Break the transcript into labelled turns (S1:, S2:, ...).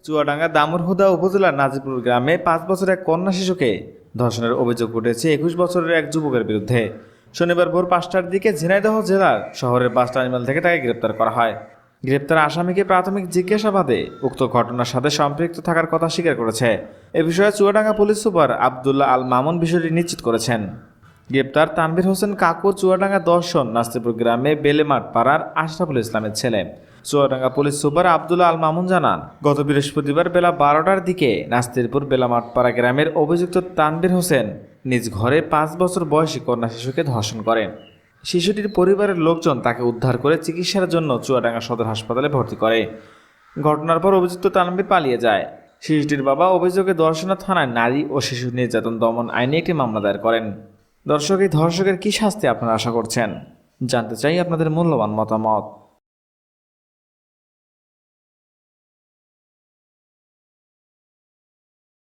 S1: চুয়াডাঙ্গা দামুড়হুদা উপজেলার নাজিপুর গ্রামে 5 বছরের এক কন্যা শিশুকে ধর্ষণের অভিযোগ উঠেছে 21 বছরের এক যুবকের বিরুদ্ধে। শনিবার ভোর 5টার দিকে ঝিনাইদহ জেলার শহরের বাস টার্মিনাল থেকে তাকে গ্রেপ্তার করা হয়। গ্রেপ্তার আসামিকে প্রাথমিক জিজ্ঞাসাবাদে উক্ত ঘটনার সাথে সম্পৃক্ত থাকার কথা স্বীকার করেছে। এ বিষয়ে চুয়াডাঙ্গা পুলিশ সুপার আবদুল্লাহ আল মামুন বিষয়টি নিশ্চিত করেছেন। গ্রেপ্তার তানভীর হোসেন কাকু চুয়াডাঙ্গা দর্শন নাস্তিপুর গ্রামে বেলেমাঠ পাড়ার আশরাফুল ইসলামের ছেলে। চুয়াডাঙ্গা পুলিশ সুপার আবদুল্লাহ আল মামুন জানান, গত বৃহস্পতিবার বেলা 12টার দিকে নাস্তিরপুর বেলামাঠপাড়া গ্রামের অভিযুক্ত তানভীর হোসেন নিজ ঘরে 5 বছর বয়সী কন্যা শিশুকে ধর্ষণ করেন। শিশুটির পরিবারের লোকজন তাকে উদ্ধার করে চিকিৎসার জন্য চুয়াডাঙ্গা সদর হাসপাতালে ভর্তি করে। ঘটনার পর অভিযুক্ত তানভীর পালিয়ে যায়। শিশুটির বাবা অভিযোগে দর্শনা থানায় নারী ও শিশু নির্যাতন দমন আইনে একটি মামলা দায়ের করেন। দর্শক, এই ধর্ষকের কী শাস্তি আপনারা আশা করছেন? জানতে চাই আপনাদের মূল্যবান মতামত।